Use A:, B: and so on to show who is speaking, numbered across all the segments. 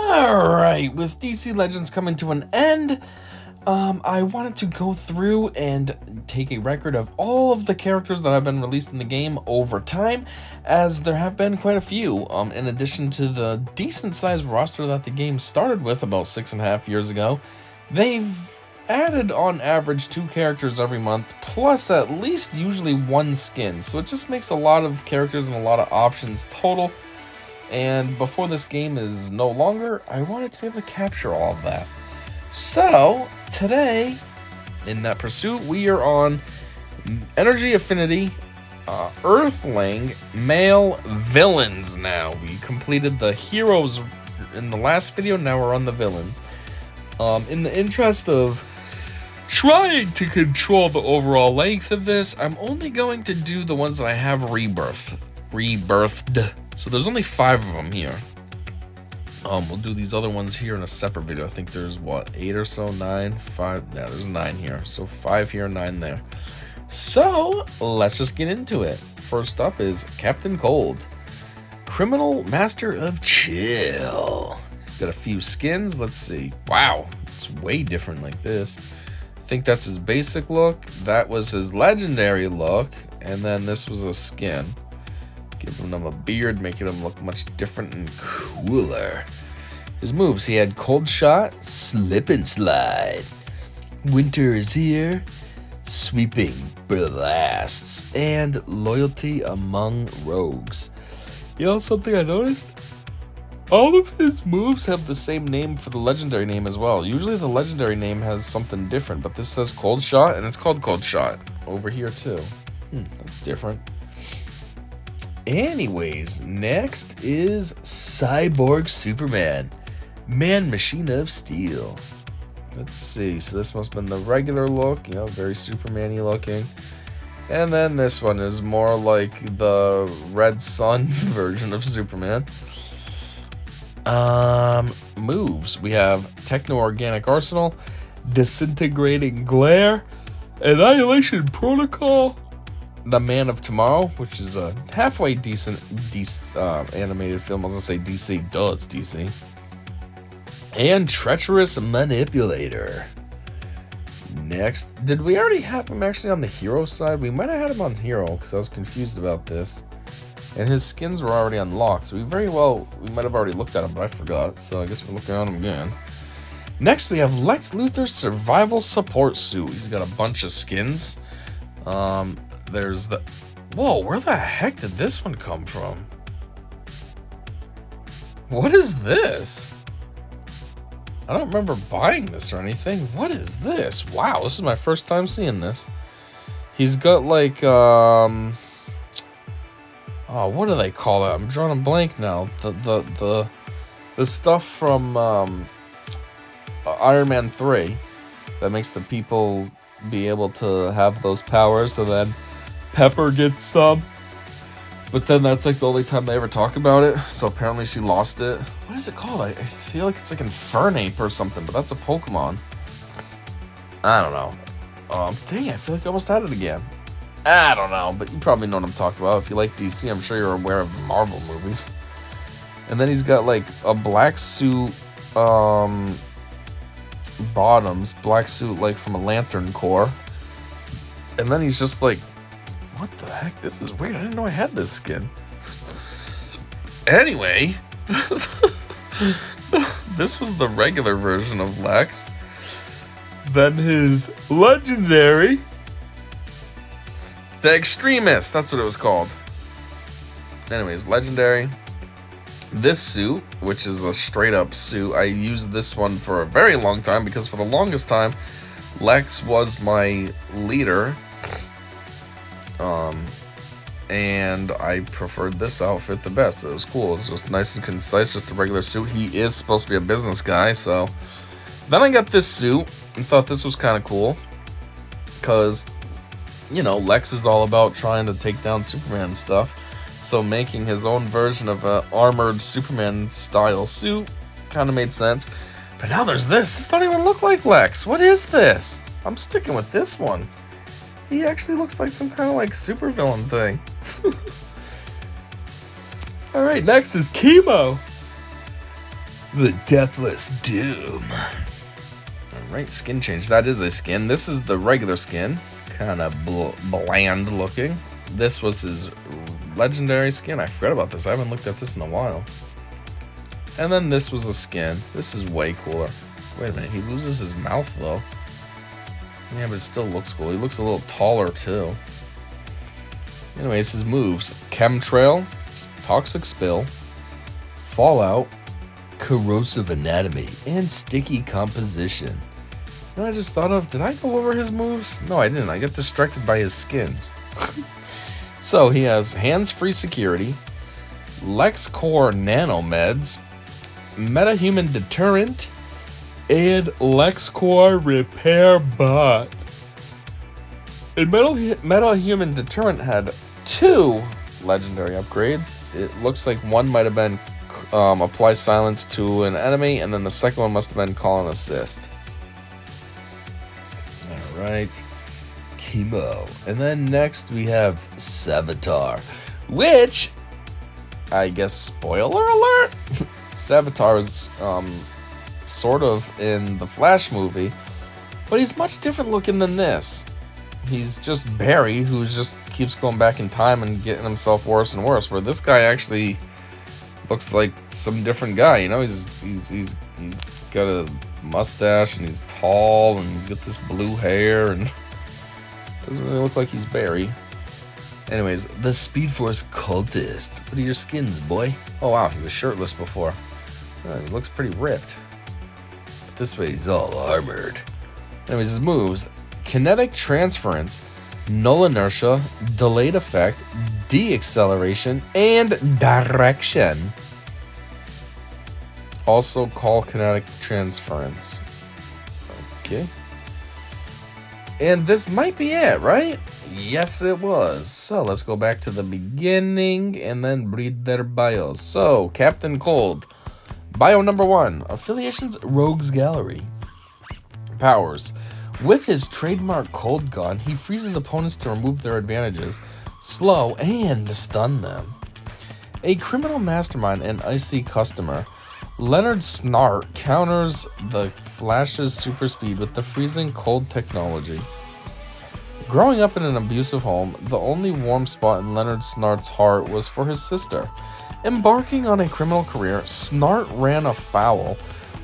A: Alright, with DC Legends coming to an end, I wanted to go through and take a record of all of the characters that have been released in the game over time, as there have been quite a few, in addition to the decent-sized roster that the game started with about 6.5 years ago. They've added on average 2 characters every month, plus at least usually 1 skin, so it just makes a lot of characters and a lot of options total. And before this game is no longer, I wanted to be able to capture all of that. So, today, in that pursuit, we are on Energy Affinity, Earthling, Male Villains now. We completed the heroes in the last video, now we're on the villains. In the interest of trying to control the overall length of this, I'm only going to do the ones that I have ReBirthed. So there's only 5 of them here. We'll do these other ones here in a separate video. I think there's, what, 8 or so? 9? 5? Yeah, there's 9 here. So 5 here, 9 there. So, let's just get into it. First up is Captain Cold. Criminal Master of Chill. He's got a few skins. Let's see. Wow, it's way different like this. I think that's his basic look. That was his legendary look. And then this was a skin. Giving him a beard, making him look much different and cooler. His moves, he had Cold Shot, Slip and Slide. Winter is here, Sweeping Blasts, and Loyalty Among Rogues. You know something I noticed? All of his moves have the same name for the legendary name as well. Usually the legendary name has something different, but this says Cold Shot, and it's called Cold Shot over here too. That's different. Anyways, next is Cyborg Superman, Man Machine of Steel. Let's see, so this must have been the regular look, you know, very Superman-y looking. And then this one is more like the Red Sun version of Superman. Moves, we have Techno-Organic Arsenal, Disintegrating Glare, Annihilation Protocol, The Man of Tomorrow, which is a halfway decent animated film. I was gonna say DC, duh, it's DC. And Treacherous Manipulator. Next, did we already have him actually on the hero side? We might have had him on hero, because I was confused about this. And his skins were already unlocked, so we might have already looked at him, but I forgot, so I guess we're looking at him again. Next, we have Lex Luthor's Survival Support Suit. He's got a bunch of skins. There's the... Whoa, where the heck did this one come from? What is this? I don't remember buying this or anything. What is this? Wow, this is my first time seeing this. He's got like, oh, what do they call that? I'm drawing a blank now. The stuff from Iron Man 3 that makes the people be able to have those powers, so then Pepper gets some, but then that's like the only time they ever talk about it, so apparently she lost it. What is it called? I feel like it's like Infernape or something, but that's a Pokemon. I don't know. Dang, I feel like I almost had it again. I don't know, but you probably know what I'm talking about. If you like DC, I'm sure you're aware of Marvel movies. And then he's got like a black suit, bottoms, black suit like from a Lantern Corps. And then he's just like, what the heck? This is weird. I didn't know I had this skin. Anyway, this was the regular version of Lex. Then his legendary, the Extremist, that's what it was called. Anyways, legendary. This suit, which is a straight up suit, I used this one for a very long time because for the longest time, Lex was my leader. And I preferred this outfit the best. It was cool. It was just nice and concise, just a regular suit. He is supposed to be a business guy, so. Then I got this suit and thought this was kind of cool. Because, you know, Lex is all about trying to take down Superman and stuff. So making his own version of an armored Superman style suit kind of made sense. But now there's this. This don't even look like Lex. What is this? I'm sticking with this one. He actually looks like some kind of like supervillain thing. Alright, next is Chemo. The Deathless Doom. Alright, skin change. That is a skin. This is the regular skin. Kind of bland looking. This was his legendary skin. I forgot about this. I haven't looked at this in a while. And then this was a skin. This is way cooler. Wait a minute. He loses his mouth, though. Yeah, but it still looks cool. He looks a little taller, too. Anyways, his moves. Chemtrail. Toxic Spill. Fallout. Corrosive Anatomy. And Sticky Composition. You know what I just thought of? Did I go over his moves? No, I didn't. I got distracted by his skins. So, he has Hands-Free Security. LexCore Nanomeds. Metahuman Deterrent. And LexCore Repair Bot. And Metahuman Deterrent had 2 legendary upgrades. It looks like one might have been apply silence to an enemy, and then the second one must have been call and assist. Alright. Chemo. And then next we have Savitar, which, I guess, spoiler alert? Savitar is sort of in the Flash movie, but he's much different looking than this. He's just Barry, who just keeps going back in time and getting himself worse and worse, where this guy actually looks like some different guy. You know, he's got a mustache, and he's tall, and he's got this blue hair, and doesn't really look like he's Barry. Anyways, the Speed Force Cultist. What are your skins, boy? Oh wow, he was shirtless before. He looks pretty ripped. But this way he's all armored. Anyways, his moves. Kinetic Transference, Null Inertia, Delayed Effect, Deacceleration, and Direction. Also call Kinetic Transference. Okay. And this might be it, right? Yes, it was. So let's go back to the beginning and then read their bios. So, Captain Cold. Bio number 1. Affiliations, Rogues Gallery. Powers. With his trademark Cold Gun, he freezes opponents to remove their advantages, slow, and stun them. A criminal mastermind and icy customer, Leonard Snart counters the Flash's super speed with the freezing cold technology. Growing up in an abusive home, the only warm spot in Leonard Snart's heart was for his sister. Embarking on a criminal career, Snart ran afoul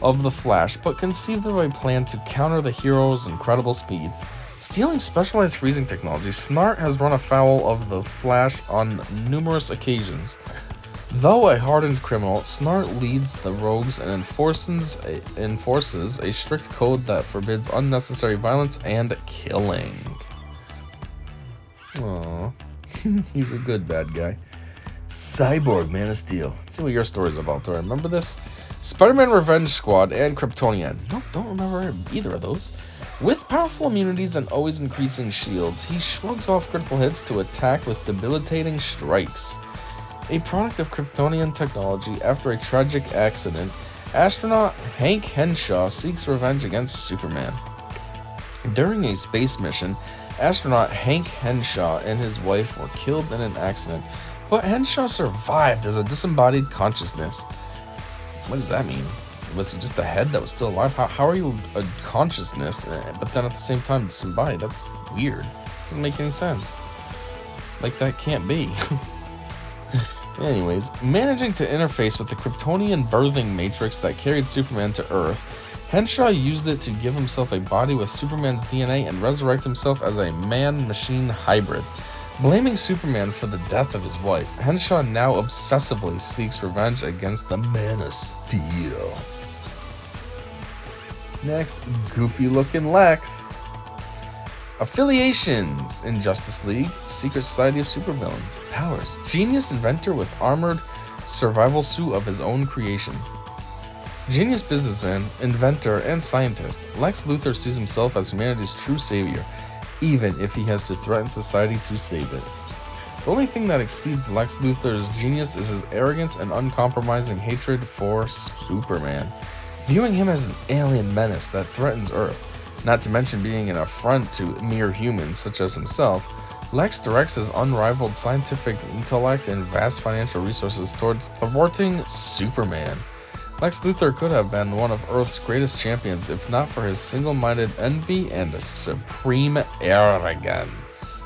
A: of the Flash, but conceived of a plan to counter the hero's incredible speed. Stealing specialized freezing technology, Snart has run afoul of the Flash on numerous occasions. Though a hardened criminal, Snart leads the rogues and enforces a strict code that forbids unnecessary violence and killing. Aww. He's a good bad guy. Cyborg Man of Steel. Let's see what your story's about, though. Remember this? Spider-Man Revenge Squad and Kryptonian. Nope, don't remember either of those. With powerful immunities and always increasing shields, he shrugs off critical hits to attack with debilitating strikes. A product of Kryptonian technology, after a tragic accident, astronaut Hank Henshaw seeks revenge against Superman. During a space mission, astronaut Hank Henshaw and his wife were killed in an accident, but Henshaw survived as a disembodied consciousness. What does that mean? Was he just a head that was still alive? How are you a consciousness, but then at the same time disembodied? That's weird. Doesn't make any sense. Like, that can't be. Anyways, managing to interface with the Kryptonian birthing matrix that carried Superman to Earth, Henshaw used it to give himself a body with Superman's DNA and resurrect himself as a man-machine hybrid. Blaming Superman for the death of his wife, Henshaw now obsessively seeks revenge against the Man of Steel. Next, goofy-looking Lex. Affiliations in Justice League, Secret Society of Supervillains. Powers, genius inventor with armored survival suit of his own creation. Genius businessman, inventor, and scientist, Lex Luthor sees himself as humanity's true savior, even if he has to threaten society to save it. The only thing that exceeds Lex Luthor's genius is his arrogance and uncompromising hatred for Superman, viewing him as an alien menace that threatens Earth. Not to mention being an affront to mere humans such as himself, Lex directs his unrivaled scientific intellect and vast financial resources towards thwarting Superman. Lex Luthor could have been one of Earth's greatest champions if not for his single-minded envy and supreme arrogance.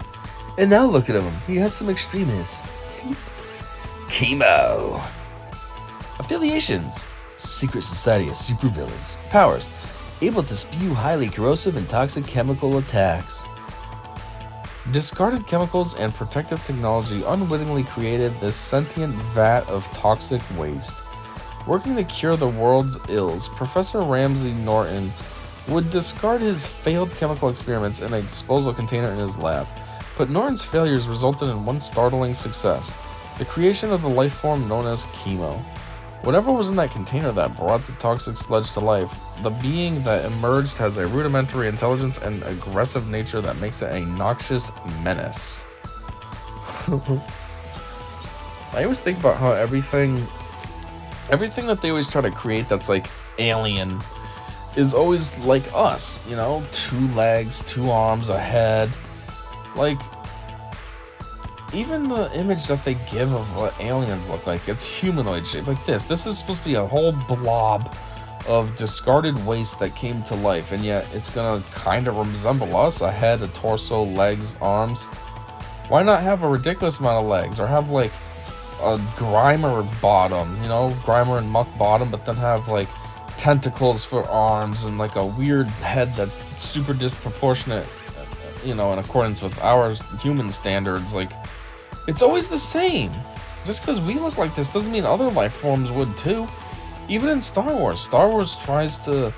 A: And now look at him, he has some extremists. Chemo. Affiliations. Secret society of supervillains. Powers. Able to spew highly corrosive and toxic chemical attacks. Discarded chemicals and protective technology unwittingly created this sentient vat of toxic waste. Working to cure the world's ills, Professor Ramsey Norton would discard his failed chemical experiments in a disposal container in his lab. But Norton's failures resulted in one startling success, the creation of the life form known as chemo. Whatever was in that container that brought the toxic sludge to life, the being that emerged has a rudimentary intelligence and aggressive nature that makes it a noxious menace. I always think about how everything that they always try to create that's like alien is always like us, you know? 2 legs, 2 arms, a head. Like, even the image that they give of what aliens look like, it's humanoid shape like this. This is supposed to be a whole blob of discarded waste that came to life, and yet it's gonna kind of resemble us. A head, a torso, legs, arms. Why not have a ridiculous amount of legs, or have like a Grimer bottom, you know, Grimer and Muck bottom, but then have like tentacles for arms and like a weird head that's super disproportionate, you know, in accordance with our human standards. Like, it's always the same. Just because we look like this doesn't mean other life forms would too. Even in Star Wars tries to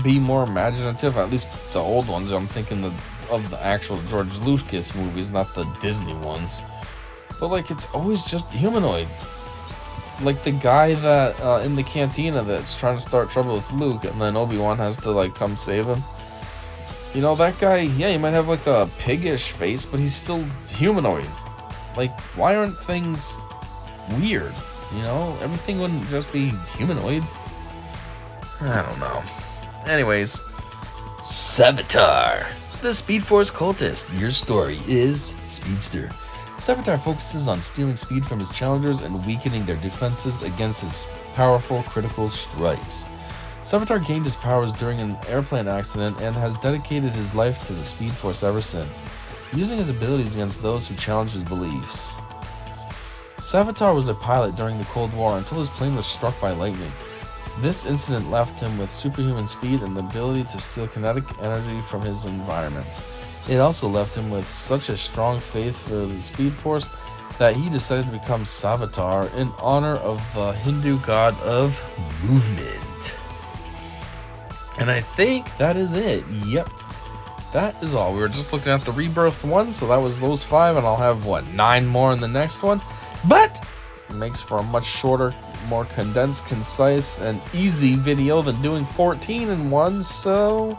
A: be more imaginative, at least the old ones. I'm thinking of the actual George Lucas movies, not the Disney ones. But like, it's always just humanoid. Like the guy that in the cantina that's trying to start trouble with Luke, and then Obi-Wan has to like come save him. You know, that guy, yeah, he might have like a piggish face, but he's still humanoid. Like, why aren't things weird? You know, everything wouldn't just be humanoid. I don't know. Anyways, Savitar, the Speed Force cultist. Your story is Speedster. Savitar focuses on stealing speed from his challengers and weakening their defenses against his powerful critical strikes. Savitar gained his powers during an airplane accident and has dedicated his life to the Speed Force ever since, using his abilities against those who challenge his beliefs. Savitar was a pilot during the Cold War until his plane was struck by lightning. This incident left him with superhuman speed and the ability to steal kinetic energy from his environment. It also left him with such a strong faith for the Speed Force that he decided to become Savitar in honor of the Hindu god of movement. And I think that is it. Yep. That is all. We were just looking at the ReBirthed one, so that was those 5, and I'll have, 9 more in the next one. But it makes for a much shorter, more condensed, concise, and easy video than doing 14 in one, so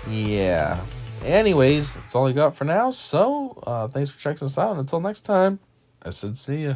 A: yeah. Anyways, that's all I got for now, so thanks for checking us out, and until next time, I said see ya.